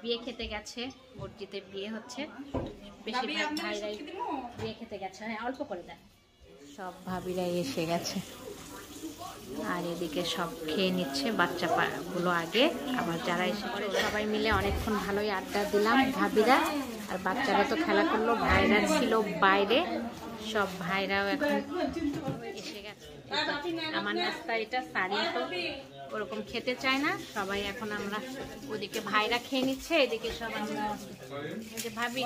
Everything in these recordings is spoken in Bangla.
বিয়ে খেতে গেছে, মসজিদে বিয়ে হচ্ছে, বেশিরভাগ ভাইরাই বিয়ে খেতে গেছে। হ্যাঁ, অল্প করে দেন। সব ভাবিরাই এসে গেছে আর এদিকে সব খেয়ে নিচ্ছে বাচ্চাগুলো আগে, আবার যারা এসে পরে সবাই মিলে অনেকক্ষণ ভালোই আড্ডা দিলাম ভাবিরা। আর বাচ্চারা তো খেলা করলো, ভাইরা ছিল বাইরে, সব ভাইরাও এখন এসে গেছে। আমার নাস্তা এটা, সারি তো ওরকম খেতে চায় না সবাই। এখন আমরা ওদিকে ভাইরা খেয়ে নিচ্ছে, এদিকে সব আমরা ভাবি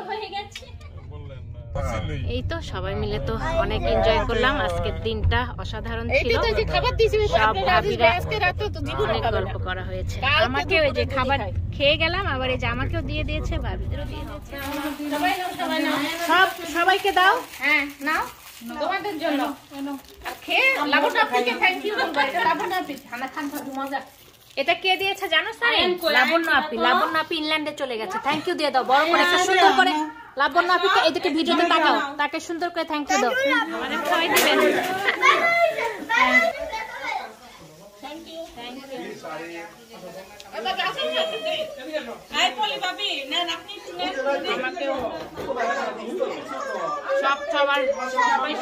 হয়ে গেছে। এই তো সবাই মিলে তো অনেক এনজয় করলাম, আজকের দিনটা অসাধারণ ছিল। সব ভাবিরা অনেক গল্প করা হয়েছে। আমাকে ওই যে খাবার খেয়ে গেলাম, আবার এই যে আমাকেও দিয়ে দিয়েছে, ভাবিদেরও দিয়ে দিয়েছে। সবাইকে দাও। হ্যাঁ নাও, তোমাদের জন্য। এটা কে দিয়েছে জানো? লাবণ্য আপি। লাবণ্য আপি ইংল্যান্ডে চলে গেছে, থ্যাংক ইউ দিয়ে দাও বড় করে একটা সুন্দর করে। লাবণ্য আপিকে এদিকে ভিডিওতে তাকাও, তাকে সুন্দর করে থ্যাংক ইউ দাও। মানে সবাই দিবেন।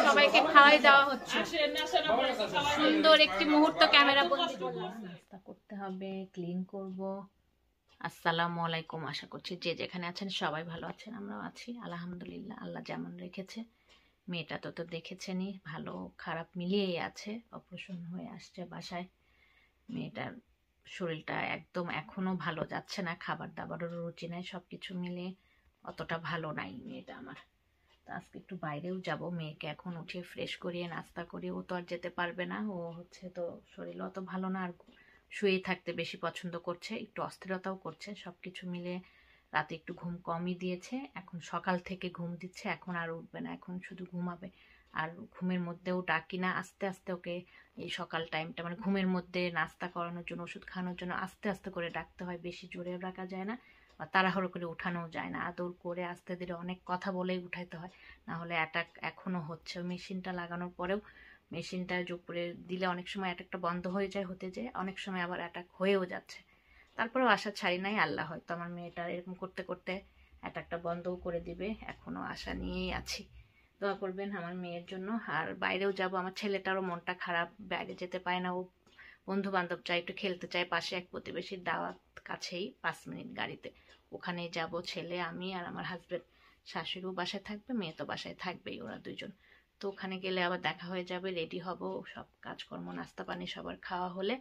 সবাইকে খাওয়াই দেওয়া হচ্ছে, সুন্দর একটি মুহূর্ত ক্যামেরা বন্দি করতে হবে, ক্লিন করব। আসসালামু আলাইকুম, আশা করছি যে যেখানে আছেন সবাই ভালো আছেন, আমরাও আছি আলহামদুলিল্লাহ। আল্লাহ যেমন রেখেছে, মেয়েটা তো দেখেছেনই, ভালো খারাপ মিলিয়েই আছে। অপারেশন হয়ে আসছে বাসায়, মেয়েটার শরীরটা একদম এখনো ভালো যাচ্ছে না, খাবার দাবারেরও রুচি নাই, সবকিছু মিলে অতটা ভালো নাই মেয়েটা আমার। তো আজকে একটু বাইরেও যাব, মেয়েকে এখন উঠিয়ে ফ্রেশ করিয়ে নাস্তা করিয়ে, ও তো আর যেতে পারবে না, ও হচ্ছে তো শরীরও অত ভালো না, আর শুয়ে থাকতে বেশি পছন্দ করছে, একটু অস্থিরতাও করছে। সব কিছু মিলে রাতে একটু ঘুম কমই দিয়েছে, এখন সকাল থেকে ঘুম দিচ্ছে, এখন আর উঠবে না, এখন শুধু ঘুমাবে। আর ঘুমের মধ্যেও ডাকি না, আস্তে আস্তে ওকে এই সকাল টাইমটা মানে ঘুমের মধ্যে নাস্তা করানোর জন্য, ওষুধ খাওয়ানোর জন্য আস্তে আস্তে করে ডাকতে হয়, বেশি জোরেও ডাকা যায় না, বা তাড়াহুড়ো করে উঠানোও যায় না, আদর করে আস্তে ধীরে অনেক কথা বলেই উঠাইতে হয়, না হলে অ্যাটাক এখনও হচ্ছে। মেশিনটা লাগানোর পরেও মেশিনটা উপরে দিলে অনেক সময় অ্যাটাকটা বন্ধ হয়ে যায়, হতে যায়, অনেক সময় আবার অ্যাটাক হয়েও যাচ্ছে। তারপরেও আশা ছাড়ি নাই, আল্লাহ হয়তো আমার মেয়েটা এরকম করতে করতে অ্যাটাকটা বন্ধও করে দিবে, এখনও আশা নিয়েই আছি। দোয়া করবেন আমার মেয়ের জন্য। আর বাইরেও যাব, আমার ছেলেটারও মনটা খারাপ, বাইরে যেতে পারে না, ও বন্ধু বান্ধব চাই, একটু খেলতে চায়, পাশে এক প্রতিবেশীর দাওয়াত, কাছেই 5 মিনিট গাড়িতে, ওখানেই যাব ছেলে, আমি আর আমার হাজব্যান্ড। শাশুড়িও বাসায় থাকবে, মেয়ে তো বাসায় থাকবেই, ওরা দুজন। তো ওখানে গেলে আবার দেখা হয়ে যাবে, রেডি হব, সব কাজকর্ম নাস্তা পানি সবার খাওয়া হলে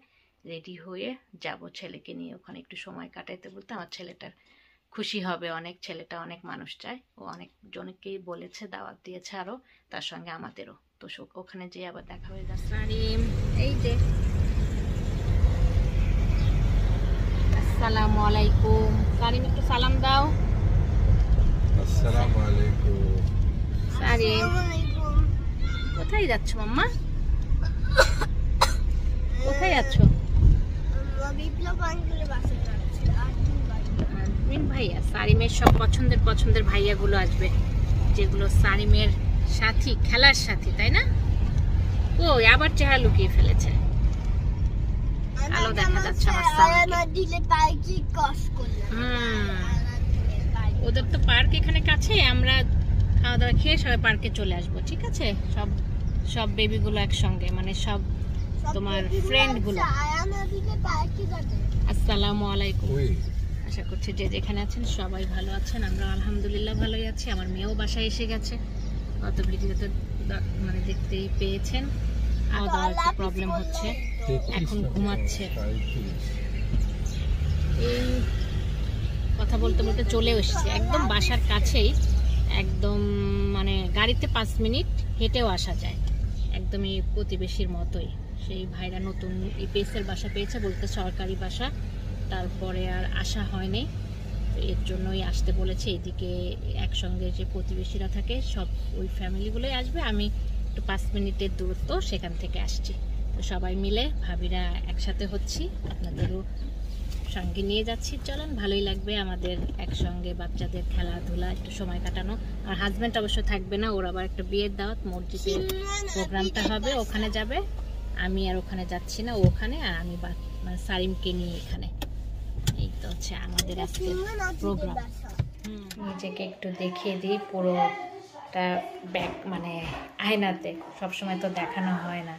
রেডি হয়ে যাব ছেলেকে নিয়ে ওখানে একটু সময় কাটাইতে। বলতে আমার ছেলেটার খুশি হবে অনেক, ছেলেটা অনেক মানুষ চায়, ও অনেক জনকেই বলেছে, দাওয়াত দিয়েছে, আরও তার সঙ্গে আমাদেরও। তো ওখানে যেয়ে আবার দেখা হয়ে যাচ্ছে। এই যে আসসালামু আলাইকুম, সারিম একটু সালাম দাও। আসসালামু আলাইকুম। সারিম কোথায় যাচ্ছ মাম্মা? কোথায় যাচ্ছ? ভাইয়া, সারিমের সব পছন্দের ভাইয়াগুলো আসবে, যেগুলো সারিমের সাথী, খেলার সাথী, তাই না? ও আবার চেহারা লুকিয়ে ফেলেছে, আলো দেখা যাচ্ছে আমার সামনে। ওদের তো পার্ক এখানে কাছে, আমরা খাওয়া দাওয়া খেয়ে সবাই পার্কে চলে আসবো, ঠিক আছে? সব বেবিগুলো একসঙ্গে, মানে সব তোমার ফ্রেন্ড গুলো। আসসালামু আলাইকুম, আশা করছি যে যেখানে আছেন সবাই ভালো আছেন, আমরা আলহামদুলিল্লাহ ভালোই আছি। আমার মেয়েও বাসায় এসে গেছে, গত ভিডিওতে মানে দেখতেই পেয়েছেন। খাওয়া দাওয়ার একটু প্রবলেম হচ্ছে, এখন ঘুমাচ্ছে। এই কথা বলতে বলতে চলেও এসেছি, একদম বাসার কাছেই, একদম মানে গাড়িতে 5 মিনিট, হেঁটেও আসা যায়, একদমই প্রতিবেশীর মতোই। সেই ভাইরা নতুন ইপিএসের বাসা পেয়েছে, বলতে সরকারি বাসা, তারপরে আর আসা হয়নি, এর জন্যই আসতে বলেছে। এদিকে একসঙ্গে যে প্রতিবেশীরা থাকে সব ওই ফ্যামিলিগুলোই আসবে, আমি একটু 5 মিনিটের দূরত্ব সেখান থেকে আসছি। তো সবাই মিলে ভাবিরা একসাথে হচ্ছি, আপনাদেরও সঙ্গে নিয়ে যাচ্ছি, চলেন, ভালোই লাগবে আমাদের একসঙ্গে বাচ্চাদের খেলাধুলা, একটু সময় কাটানো। আর হাজব্যান্ড অবশ্য থাকবে না, ওর আবার একটা বিয়ের দাওয়াত, মসজিদে প্রোগ্রামটা হবে, ওখানে যাবে। আমি আর ওখানে যাচ্ছি না, ওখানে আর আমি মানে সারিমকে নিয়ে এখানে। এই তো হচ্ছে আমাদের আজকের প্রোগ্রাম। নিজেকে একটু দেখিয়ে দিই পুরোটা ব্যাক মানে আয়নাতে, সবসময় তো দেখানো হয় না।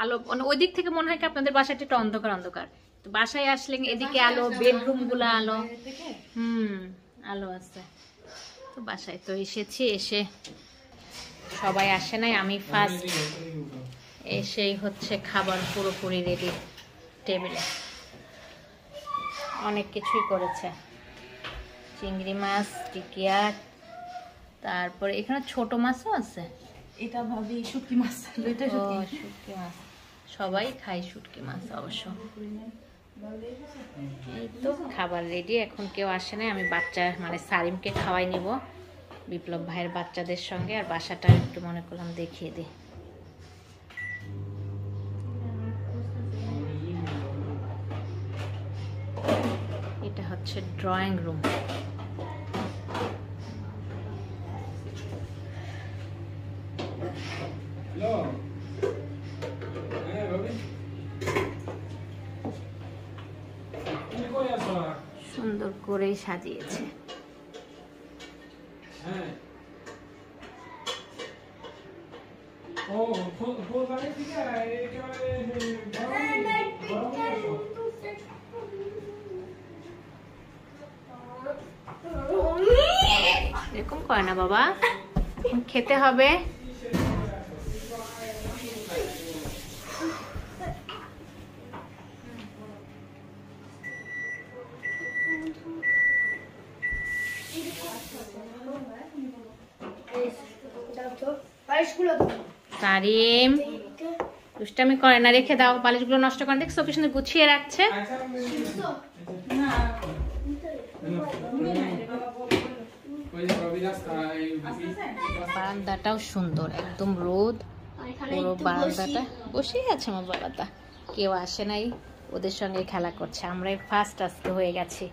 আলো ওই দিক থেকে মনে হয় কি আপনাদের বাসাটা একটু অন্ধকার অন্ধকার, তো বাসায় আসলে এদিকে আলো, বেডরুম গুলো আলো, আলো আছে। তো বাসায় তো এসেছি, এসে সবাই আসে নাই, আমি ফার্স্ট এসেই হচ্ছে খাবার পুরোপুরি রেডি টেবিলে। অনেক কিছুই করেছে, চিংড়ি মাছ, টিকিয়া, তারপরে এখানে ছোট মাছও আছে। এটা ভাবি শুটকি মাছ, দুইটা শুটকি মাছ, সবাই খায় শুটকি মাছ অবশ্য। এই তো খাবার রেডি, এখন কেউ আসে নাই, আমি বাচ্চা মানে সারিমকে খাওয়াই নিব বিপ্লব ভাইয়ের বাচ্চাদের সঙ্গে, আর বাসাটা একটু মনে করলাম দেখিয়ে দিই। এটা হচ্ছে ড্রয়িং রুম। সুন্দর করেই সাজিয়েছে। এরকম করে না বাবা, খেতে হবে। সারিম দুষ্টামি করে না, রেখে দাও, বালিশগুলো নষ্ট করে। দেখছো কি সুন্দর গুছিয়ে রাখছে। বারান্দাটাও সুন্দর, একদম রোদ পুরো বারান্দাটা। বসেই আছে আমার বাবাটা, কেউ আসে নাই, ওদের সঙ্গে খেলা করছে। আমরাই ফার্স্ট আজকে হয়ে গেছি,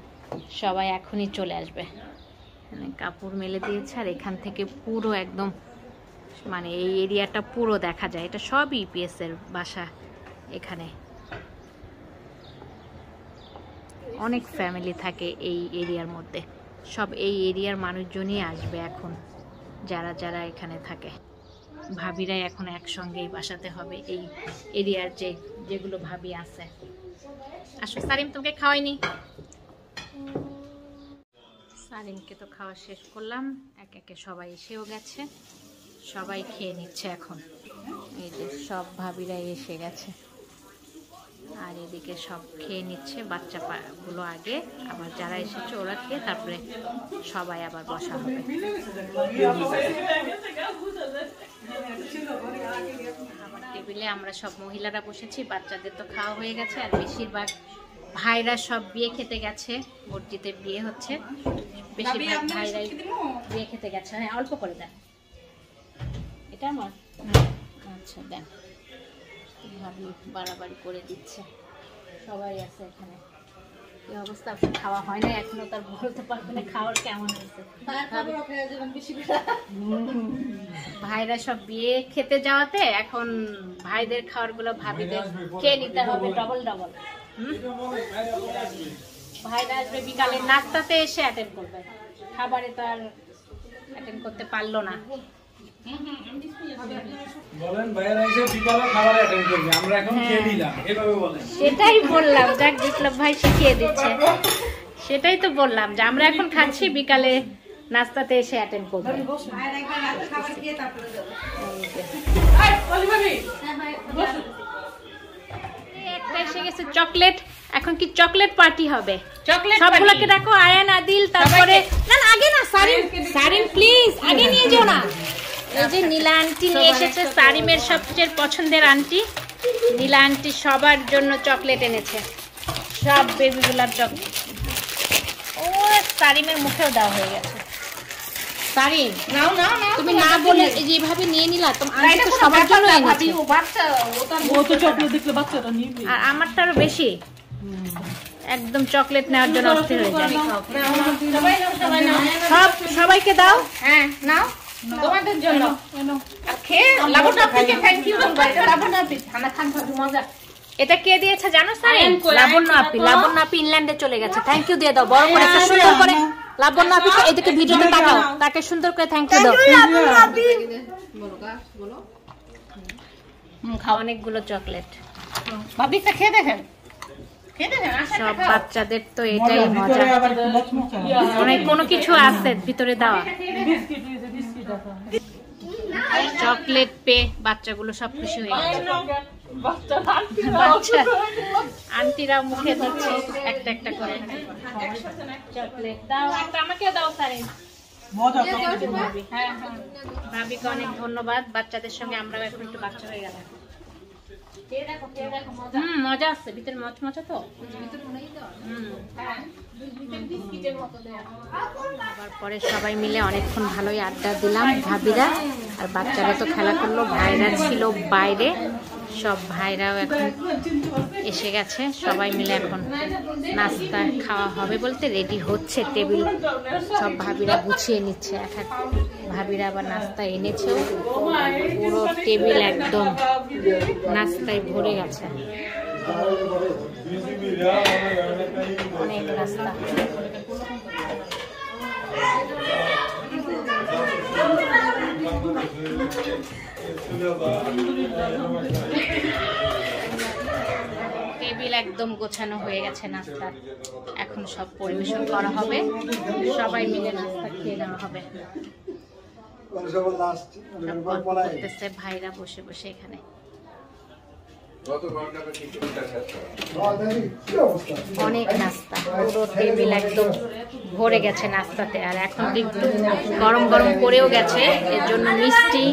সবাই এখনই চলে আসবে। কাপড় মেলে দিয়েছে, আর এখান থেকে পুরো একদম মানে এই এরিয়াটা পুরো দেখা যায়। এটা সব ইপিএস এর বাসা। এখানে অনেক ফ্যামিলি থাকে এই এরিয়ার মধ্যে, সব এই এরিয়ার মানুষজনই আসবে এখন, যারা যারা এখানে থাকে। ভাবিরাই এখন একসঙ্গেই বাসাতে হবে, এই এরিয়ার যেগুলো ভাবি আছে। আসো সারিম, তোমাকে খাওয়াইনি। সারিমকে তো খাওয়া শেষ করলাম, এক একে সবাই এসেও গেছে, সবাই খেয়ে নিচ্ছে এখন। এই যে সব ভাবিরাই এসে গেছে, আর এদিকে সব খেয়ে নিচ্ছে। বাচ্চাগুলো আগে, আবার যারা এসেছে ওরা খেয়ে তারপরে সবাই আবার বসা হবে। টেবিলে আমরা সব মহিলারা বসেছি, বাচ্চাদের তো খাওয়া হয়ে গেছে, আর বেশিরভাগ ভাইরা সব বিয়ে খেতে গেছে। মসজিদে বিয়ে হচ্ছে, বেশিরভাগ ভাইরাই বিয়ে খেতে গেছে। হ্যাঁ, অল্প করে দেন, এটা আমার। আচ্ছা দেন, ভাবি বাড়াবাড়ি করে দিচ্ছে। সবাই আছে এখানে। কি অবস্থা, খাওয়া হয় না এখনো, তার বলতে পারবে না খাওয়ার কেমন হয়েছে। ভাইরা সব বিয়ে খেতে যাওয়াতে এখন ভাইদের খাওয়ার গুলো ভাবিদের খেয়ে নিতে হবে ডবল ডবল। ভাইরা আসবে বিকালে, নাস্তাতে এসে অ্যাটেন্ড করবে, খাবারে তো আর অ্যাটেন্ড করতে পারলো না। সেটাই বললাম, যাক বিপ্লব ভাই শিখিয়ে দিচ্ছে। সেটাই তো বললাম যে আমরা এখন খাচ্ছি, বিকালে নাস্তাতে এসে অ্যাটেন্ড করবো। একটা এসে গেছে চকলেট, এখন কি চকলেট পার্টি হবে? সবগুলোকে দেখো, আয়ান, আদিল, তারপরে না না আগে না, সারিম, সারিম প্লিজ আগে নিয়ে যাও না। এই যে নীলা আন্টি নিয়ে এসেছে, সারিমের সবচেয়ে পছন্দের আন্টি। নীলা আন্টি সবার জন্য চকলেট এনেছে, সব বেবিগুলার চকলেট। ও সারিমের মুখেও দেওয়া হয়ে গেছে। সারিন নাও নাও নাও তুমি না বলে যেভাবে নিয়ে নিলা আমি তো সবার জন্য এনেছি ও বাচ্চা ও তো চকলেট দেখলে বাচ্চাটা নিবে আর আমারটা আরো বেশি একদম চকলেট নেওয়ার জন্য অস্থির হয়ে যায় সবাই নাও সবাইকে দাও হ্যাঁ নাও তোমাদের জন্য আর খেয়ে লাবণ্য আপিকে থ্যাংক ইউ বলবা এটা লাবণ্য আপি খানা খান খাবো মজা এটা কে দিয়েছে জানো সারিন লাবণ্য আপি ইংল্যান্ডে চলে গেছে থ্যাংক ইউ দিয়ে দাও বড় করে একটা সুন্দর করে লাবণ্য আপিকে এদিকে ভিডিওতে তাকাও তাকে সুন্দর করে থ্যাংক ইউ দাও খাও অনেকগুলো চকলেট ভাবিটা খেয়ে দেখেন সব বাচ্চাদের তো এটাই মজা অনেক কোনো কিছু আছে ভিতরে দেওয়া চকলেট পেয়ে বাচ্চাগুলো সব খুশি হয়ে গেছে বাচ্চা আন্টিরা মুখে দিচ্ছে একটা একটা করে চকলেট দাও একটা আমাকে দাও সারিন হ্যাঁ ভাবিকে অনেক ধন্যবাদ বাচ্চাদের সঙ্গে আমরাও এখন একটু বাচ্চা হয়ে গেলাম মজা আছে ভিতরে মচমচা তো আবার পরে সবাই মিলে অনেকক্ষণ ভালোই আড্ডা দিলাম ভাবিরা আর বাচ্চারা তো খেলা করলো ভাইরা ছিল বাইরে সব ভাইরাও এখন এসে গেছে সবাই মিলে এখন নাস্তা খাওয়া হবে বলতে রেডি হচ্ছে টেবিল সব ভাবিরা গুছিয়ে নিচ্ছে এক এক ভাবিরা আবার নাস্তা এনেছে পুরো টেবিল একদম নাস্তায় ভরে গেছে অনেক নাস্তা টেবিল একদম গোছানো হয়ে গেছে নাস্তা এখন সব পরিবেশন করা হবে সবাই মিলে নাস্তা খেয়ে নেওয়া হবে করতেছে ভাইরা বসে বসে এখানে অনেক নাস্তা পুরো টেবিল একদম ভরে গেছে নাস্তাতে আর এখন একটু গরম গরম করেও গেছে এর জন্য মিষ্টি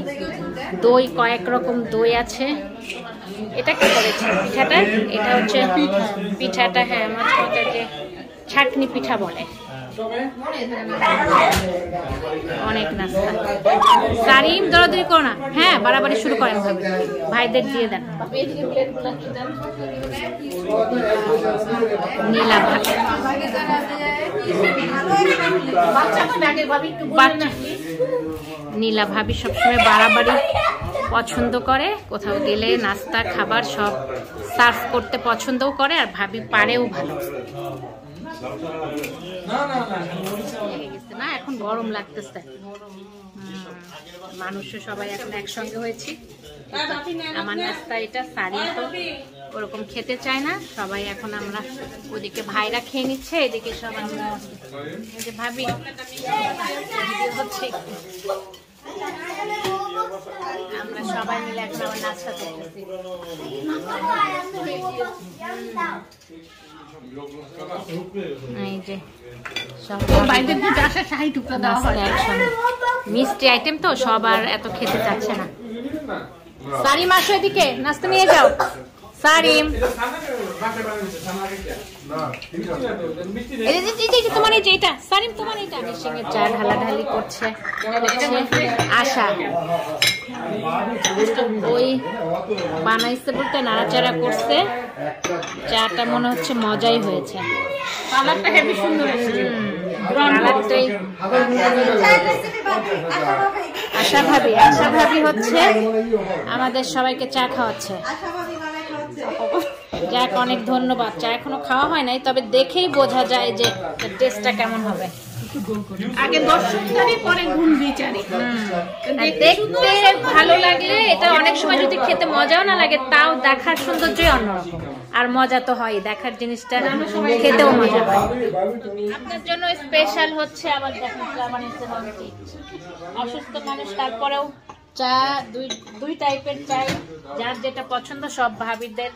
দই কয়েক রকম দই আছে এটা কি করেছে পিঠাটা এটা হচ্ছে পিঠাটা হ্যাঁ মাঝখানটাকে ছাকনি পিঠা বলে অনেক নাস্তা সারিম দৌড়াদৌড়ি করো না হ্যাঁ বাড়াবাড়ি শুরু করেন ভাইদের দিয়ে দেন নীলা নীলা ভাবি সবসময় বাড়াবাড়ি পছন্দ করে কোথাও গেলে নাস্তা খাবার সব সার্ভ করতে পছন্দও করে আর ভাবি পারেও ভালো না এখন গরম লাগতেছে মানুষও সবাই এখন একসঙ্গে হয়েছি আমার নাস্তা এটা সারি তো ওরকম খেতে চায় না সবাই এখন আমরা ওদিকে ভাইরা খেয়ে নিচ্ছে এদিকে সব আমরা যে ভাবি হচ্ছে আমরা সবাই মিলে এখন আমার নাস্তা করতেছি এই যে মিষ্টি আইটেম তো সবার এত খেতে চাচ্ছে না সারিম আসো এদিকে নাস্তা নিয়ে যাও সারিম তোমার এই যে এটা সারিম তোমার এইটা সঙ্গে চা ঢালাঢালি করছে আশা ওই বানাইছে বলতে নাড়াচাড়া করছে চাটা মনে হচ্ছে মজাই হয়েছে কালারটা হেবি সুন্দর কালারটাই আশা ভাবি হচ্ছে আমাদের সবাইকে চা খাওয়াচ্ছে যাক অনেক ধন্যবাদ চা এখনো খাওয়া হয় নাই তবে দেখেই বোঝা যায় যে টেস্টটা কেমন হবে আগে দর্শকদারি পরে গুণ বিচারি দেখতে ভালো লাগলে এটা অনেক সময় যদি খেতে মজাও না লাগে তাও দেখার সৌন্দর্যই অন্যরকম আর মজা তো হয় দেখার জিনিসটা খেতেও মজা হয় আপনার জন্য স্পেশাল হচ্ছে আবার অসুস্থ মানুষ তারপরেও চা দুই টাইপের চাই যার যেটা পছন্দ সব ভাবিদের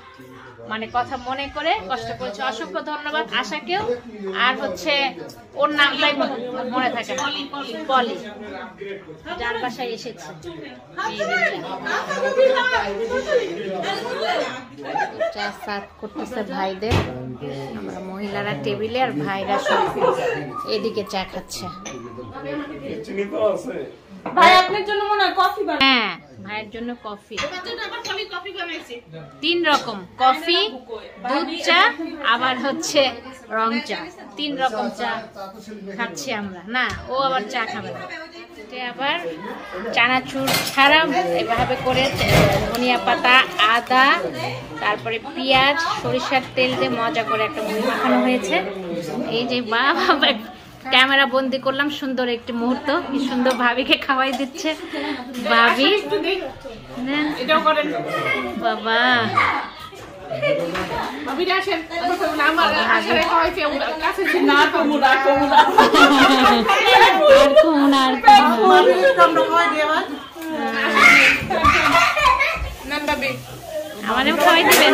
মানে কথা মনে করে কষ্ট করেছে অসংখ্য ধন্যবাদ আশাকেও আর হচ্ছে ওর নামটাই মনে থাকে পলি যার বাসায় এসেছে চা সার্ভ করতেছে ভাইদের আমরা মহিলারা টেবিলে আর ভাইরা সব এদিকে চা খাচ্ছে চিনি তো আছে। ভাই আপনার জন্য মনে হয় কফি বানাই। হ্যাঁ ভাইয়ের জন্য কফি, তোমার জন্য আবার খালি কফি বানাইছি। 3 রকম কফি, দুধ চা, আবার হচ্ছে রং চা। 3 রকম চা খাচ্ছি আমরা। না ও আবার চা খাবে না, এটা আবার চানাচুর ছাড়া এভাবে করে ধনিয়া পাতা, আদা, তারপরে পেঁয়াজ, সরিষার তেল দিয়ে মজা করে একটা মুড়ি মাখানো হয়েছে। এই যে বাবা ক্যামেরা বন্দি করলাম সুন্দর একটি মুহূর্ত, কি সুন্দর ভাবিকে খাওয়াই দিচ্ছে ভাবি। এটাও করেন বাবা ভাবিরা আসেন, আমার আশারে খাওয়াইছে কাছে না তো মুড়া কোমুড়া আর কোন আর আমরা খাওয়াই দেবা না ভাবি, আমাদের খাওয়াই দিবেন।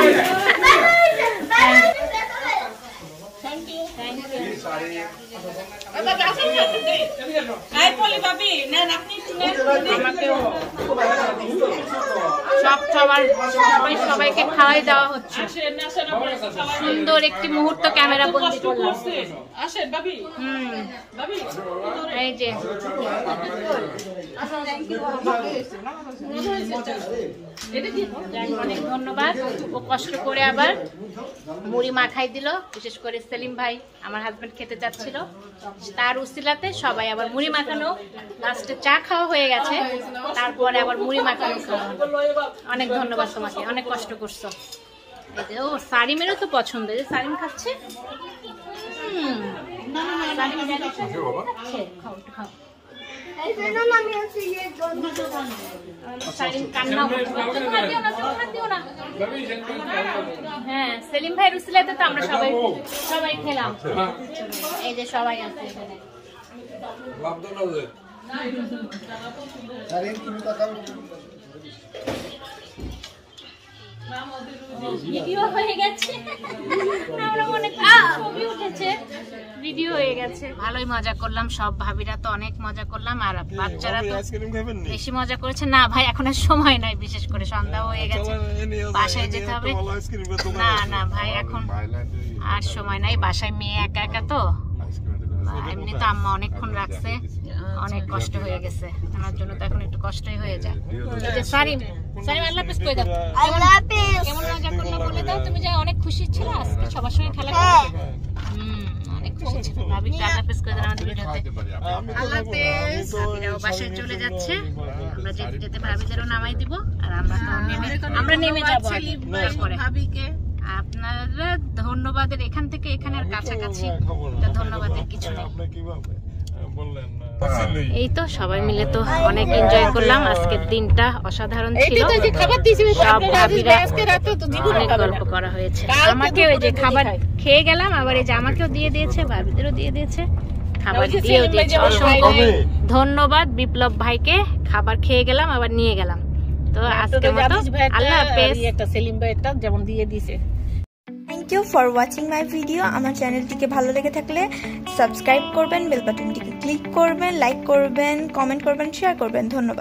সবাইকে খাওয়াই দেওয়া হচ্ছে, সুন্দর একটি মুহূর্ত ক্যামেরা বন্দি করলাম। এই যে অনেক ধন্যবাদ, ও কষ্ট করে আবার মুড়ি মাখাই দিল। বিশেষ করে সেলিম ভাই আমার হাজবেন্ড খেতে চাচ্ছিল, তার উসিলাতে সবাই আবার মুড়ি মাখানো, লাস্টে চা খাওয়া হয়ে গেছে, তারপরে আবার মুড়ি মাখানো খাওয়া। অনেক ধন্যবাদ তোমাকে, অনেক কষ্ট করছো। এই যে ও সারিমেরও তো পছন্দ, যে সারিম খাচ্ছে। হ্যাঁ সেলিম ভাই রুসিলাতে তো আমরা সবাই খেলাম। এই যে সবাই আছে এখানে। ভিডিও হয়ে গেছে, আমরা অনেক ছবি উঠেছে, ভিডিও হয়ে গেছে। ভালোই মজা করলাম, সব ভাবিরা তো অনেক মজা করলাম, আর বাচ্চারা তো বেশি মজা করেছে। না ভাই এখন আর সময় নাই, বিশেষ করে সন্ধ্যা হয়ে গেছে, বাসায় যেতে হবে। না না ভাই এখন আর সময় নাই, বাসায় মেয়ে একা একা তো, এমনি তো আম্মা অনেকক্ষণ রাখছে, অনেক কষ্ট হয়ে গেছে আমার জন্য, তো এখন একটু কষ্টই হয়ে যায়। এই যে সারিম আল্লাহ হাফেজ কই দাও, আল্লাহ হাফেজ। কেমন মজা করলা বলে দাও, তুমি যে অনেক খুশি ছিলে আজকে সবার সঙ্গে খেলা করে। অনেক খুশি ছিল। ভাবি আল্লাহ হাফেজ কই দাও আমাদের ভিডিওতে। আল্লাহ হাফেজ। ভাবিরাও বাসায় চলে যাচ্ছে, আমরা যেতে যেতে ভাবিদেরও নামাই দিব, আর আমরা নেমে যাব পরে। ভাবিকে আপনারা ধন্যবাদের, এখান থেকে এখানে আর কাছাকাছি, ধন্যবাদের কিছু নেই। এই তো সবাই মিলে তো অনেক এনজয় করলাম, আজকের দিনটা অসাধারণ ছিল। সব ভাবিরা অনেক গল্প করা হয়েছে, আমাকে ওই যে খাবার খেয়ে গেলাম, আবার এই যে আমাকেও দিয়ে দিয়েছে, ভাবিদেরও দিয়ে দিয়েছে, খাবার দিয়েও দিয়েছে। অসংখ্য ধন্যবাদ বিপ্লব ভাইকে, খাবার খেয়ে গেলাম আবার নিয়ে গেলাম। তো আজকের মতো আল্লাহ হাফেজ। একটা সেলিম ভাই একটা যেমন দিয়ে দিয়েছে। Thank you for watching my video. আমার চ্যানেলটিকে ভালো লেগে থাকলে সাবস্ক্রাইব করবেন, বেল বাটনটিকে ক্লিক করবেন, লাইক করবেন, কমেন্ট করবেন, শেয়ার করবেন। ধন্যবাদ।